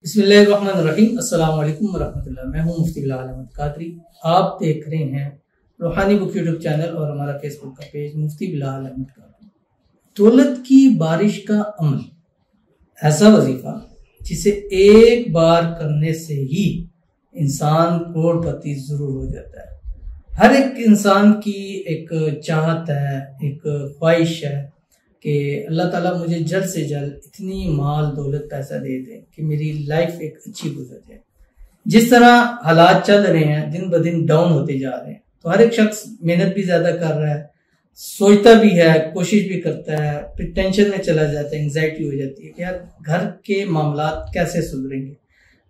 बिस्मिल्लाहिर्रहमानिर्रहीम। अस्सलाम वालेकुम वरहमतुल्लाह। मैं हूं मुफ्ती बिलाल अहमद कादरी। आप देख रहे हैं रूहानी बुक यूट्यूब चैनल और हमारा फेसबुक का पेज मुफ्ती बिलाल अहमद कादरी। दौलत की बारिश का अमल, ऐसा वजीफा जिसे एक बार करने से ही इंसान करोड़पति जरूर हो जाता है। हर एक इंसान की एक चाहत है, एक ख्वाहिश है कि अल्लाह ताला मुझे जल्द से जल्द इतनी माल दौलत पैसा दे दे कि मेरी लाइफ एक अच्छी गुजर जाए। जिस तरह हालात चल रहे हैं, दिन ब दिन डाउन होते जा रहे हैं, तो हर एक शख्स मेहनत भी ज्यादा कर रहा है, सोचता भी है, कोशिश भी करता है, फिर टेंशन में चला जाता है, एंग्जाइटी हो जाती है कि यार घर के मामलात कैसे सुधरेंगे,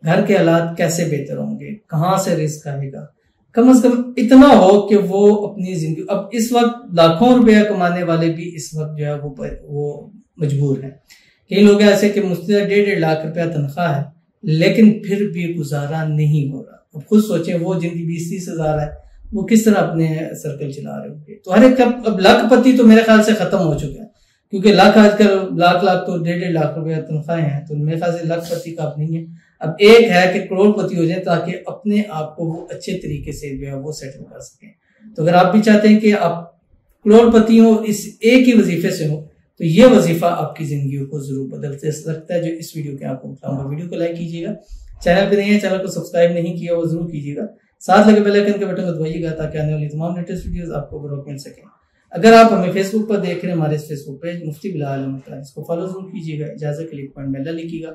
घर के हालात कैसे बेहतर होंगे, कहाँ से रिस्क आएगा। कम से कम इतना हो कि वो अपनी जिंदगी, अब इस वक्त लाखों रुपया कमाने वाले भी इस वक्त जो है वो मजबूर हैं। कई लोग ऐसे कि मुझसे 1.5 लाख रुपया तनख्वाह है लेकिन फिर भी गुजारा नहीं हो रहा। अब खुद सोचें, वो जिनकी 20-30 हजार है वो किस तरह अपने सर्कल चला रहे होंगे। तो हर एक अब लाखपति तो मेरे ख्याल से खत्म हो चुके हैं, क्योंकि लाख आजकल लाख तो 1.5 लाख रुपया तनख्वाहें हैं, तो मेरे ख्याल से लाखपति का अब नहीं है। अब एक है कि करोड़पति हो जाए ताकि अपने आप को वो अच्छे तरीके से जो है वो सेटल कर सकें। तो अगर आप भी चाहते हैं कि आप करोड़पति हो इस एक ही वजीफे से हो, तो ये वजीफा आपकी जिंदगी को जरूर बदल सकता है, जो इस वीडियो के आपको बताऊंगा। वीडियो को लाइक कीजिएगा, चैनल पे नहीं है, चैनल को सब्सक्राइब नहीं किया वो जरूर कीजिएगा, साथ लगे बेल आइकन के बटन को दबाइएगा ताकि आने वाली तमाम लेटेस्ट वीडियोस आपको बरोबर मिल सके। अगर आप हमें फेसबुक पर देख रहे हैं, हमारे फेसबुक पेज मुफ्ती बिलाल अहमद कादरी, इसको फॉलो जरूर कीजिएगा। इजाजत के लिए कमेंट में अल्लाह लिखिएगा,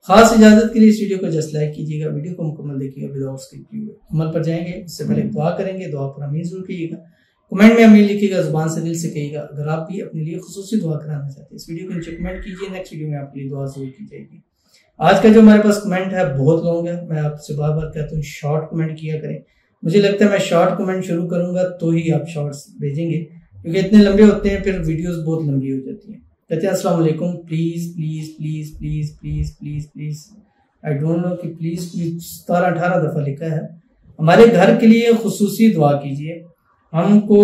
खास इजाजत के लिए इस वीडियो को जस्ट लाइक कीजिएगा, वीडियो को मुकम्मल देखिएगा विदाउट स्किप किए हुए। अमल पर जाएंगे उससे पहले दुआ करेंगे, दुआ पर आमीन जरूर कीजिएगा, कमेंट में आमीन लिखिएगा, जुबान से दिल से कहिएगा। अगर आप भी अपने लिए खुसूसी दुआ कराना चाहते हैं, इस वीडियो को नीचे कमेंट कीजिए, नेक्स्ट वीडियो में आपके लिए दुआ जरूर की जाएगी। आज का जो हमारे पास कमेंट है बहुत लॉन्ग है, मैं आपसे बार बार कहता हूँ शॉर्ट कमेंट किया करें। मुझे लगता है मैं शॉर्ट कमेंट शुरू करूंगा तो ही आप शॉर्ट्स भेजेंगे, क्योंकि इतने लंबे होते हैं फिर वीडियोस बहुत लंबी हो जाती हैं। कहते हैं अस्सलाम वालेकुम, please please please please please please please, I don't know कि प्लीज 17-18 दफा लिखा है। हमारे घर के लिए खुसूसी दुआ कीजिए, हमको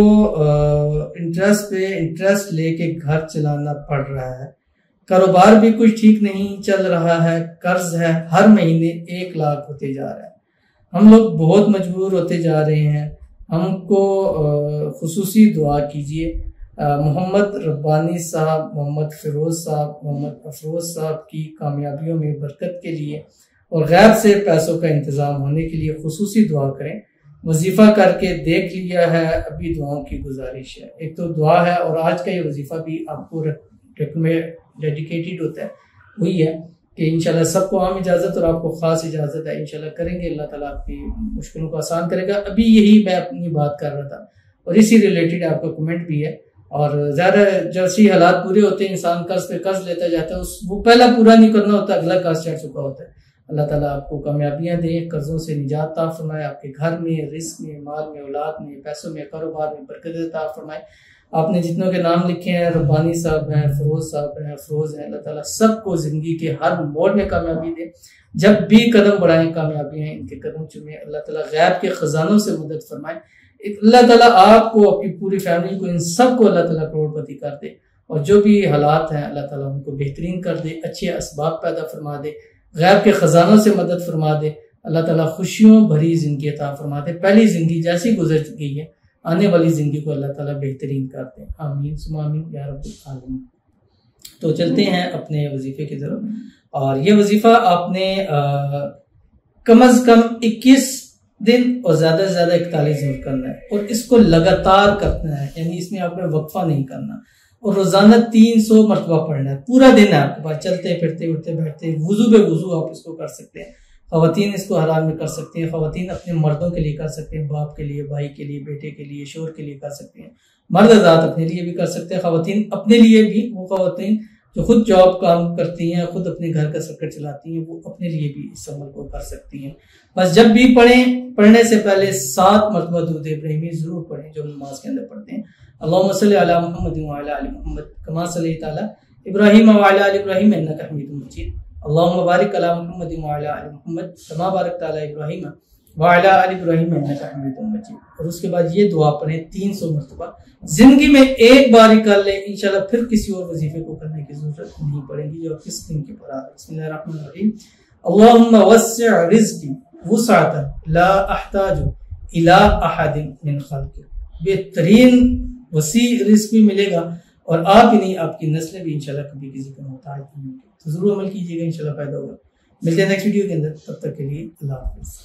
इंटरेस्ट पे इंटरेस्ट लेके घर चलाना पड़ रहा है, कारोबार भी कुछ ठीक नहीं चल रहा है, कर्ज है, हर महीने 1 लाख होते जा रहा है, हम लोग बहुत मजबूर होते जा रहे हैं, हमको खुसूसी दुआ कीजिए। मोहम्मद रब्बानी साहब, मोहम्मद फिरोज साहब, मोहम्मद अफरोज साहब की कामयाबियों में बरकत के लिए और गैब से पैसों का इंतजाम होने के लिए खुसूसी दुआ करें। वजीफा करके देख लिया है, अभी दुआओं की गुजारिश है। एक तो दुआ है और आज का ये वजीफा भी आपको में डेडिकेटेड होता है, वही है कि इंशाल्लाह सबको आम इजाजत और आपको खास इजाजत है, इंशाल्लाह करेंगे, अल्लाह ताला आपकी मुश्किलों को आसान करेगा। अभी यही मैं अपनी बात कर रहा था और इसी रिलेटेड आपका कमेंट भी है। और ज्यादा जैसे ही हालात पूरे होते हैं इंसान कर्ज पे कर्ज लेता जाता है, वो पहला पूरा नहीं करना होता, अगला कर्ज चढ़ चुका होता है। अल्लाह ताला आपको कामयाबियां दे, कर्जों से निजात अता फरमाए, आपके घर में, रिस्क में, माल में, औलाद में, पैसों में, कारोबार में बरकत अता फरमाए। आपने जितनों के नाम लिखे हैं, रब्बानी साहब हैं, फिरोज साहब हैं, अफरोज हैं, अल्लाह ताला सबको जिंदगी के हर मोड़ में कामयाबी दे। जब भी कदम बढ़ाएं कामयाबी हैं इनके कदम चुमे, अल्लाह ताला गैब के खजानों से मदद फरमाए। अल्लाह ताला आपको, आपकी पूरी फैमिली को, इन सबको अल्लाह ताला करोड़पति कर दे और जो भी हालात हैं अल्लाह ताला उनको बेहतरीन कर दे, अच्छे असबाब पैदा फरमा दे, गैब के खजानों से मदद फरमा दे। अल्लाह ताला खुशियों भरी जिंदगी अता फरमा दे, पहली जिंदगी जैसी गुजर गई है आने वाली जिंदगी को अल्लाह ताला बेहतरीन कर दे, आमीन सुम्मा आमीन या रब्बुल आलमीन। तो चलते हैं अपने वजीफे की तरफ। और ये वजीफा आपने कम अज कम 21 दिन और ज्यादा से ज्यादा 41 दिन करना है और इसको लगातार करना है, यानी इसमें आपने वक्फा नहीं करना और रोजाना 300 मरतबा पढ़ना है। पूरा दिन है आपके पास, चलते फिरते उठते बैठते वुजू बे वुजू आप इसको कर सकते हैं। खवातीन इसको हलाल में कर सकते हैं, खवातीन अपने मर्दों के लिए कर सकते हैं, बाप के लिए, भाई के लिए, बेटे के लिए, शोहर के लिए कर सकते हैं, मर्द आजाद अपने लिए भी कर सकते हैं, खवातीन अपने लिए भी, वो खवातीन जो खुद जॉब काम करती हैं, खुद अपने घर का सर्कल चलाती हैं, वो अपने लिए भी इस अमल को कर सकती हैं। बस जब भी पढ़ने से पहले 7 मरतबा दुरूद इब्राहिमी जरूर पढ़ें जो नमाज के अंदर पढ़ते हैं। अल्लाहुम्मा सल्ली अला मुहम्मद व अला आलि मुहम्मद कमा सल्लैता अला इब्राहीम व अला आलि इब्राहीम इन्नका हमीदुम मजीद। अल्लाहुम्मा बारिक अला मुहम्मद व अला आलि मुहम्मद कमा बारकता अला इब्राहीम व अला आलि इब्राहीम इन्नका हमीदुम मजीद। और उसके बाद ये दुआ पढ़ें 300 मरतबा। जिंदगी में एक बार ही कर ले, इंशाल्लाह फिर किसी और वजीफे को करने की जरूरत नहीं पड़ेगी जो किस दिन की पढ़ा। बिस्मिल्लाहिर्रहमानिर्रहीम। अल्लाहुम्मा वस्सि' रिज़्क़ी वुसअतन ला अहताजु इला अहदिन मिन खल्क़िक। बेहतरीन वसी रिज़्क़ भी मिलेगा और आप ही नहीं आपकी नस्लें भी इंशाल्लाह कभी किसी का मोहताज नहीं होंगे। तो जरूर अमल कीजिएगा, इंशाल्लाह फायदा होगा। मिलते हैं नेक्स्ट वीडियो के अंदर, तब तक के लिए अल्लाह हाफ़िज़।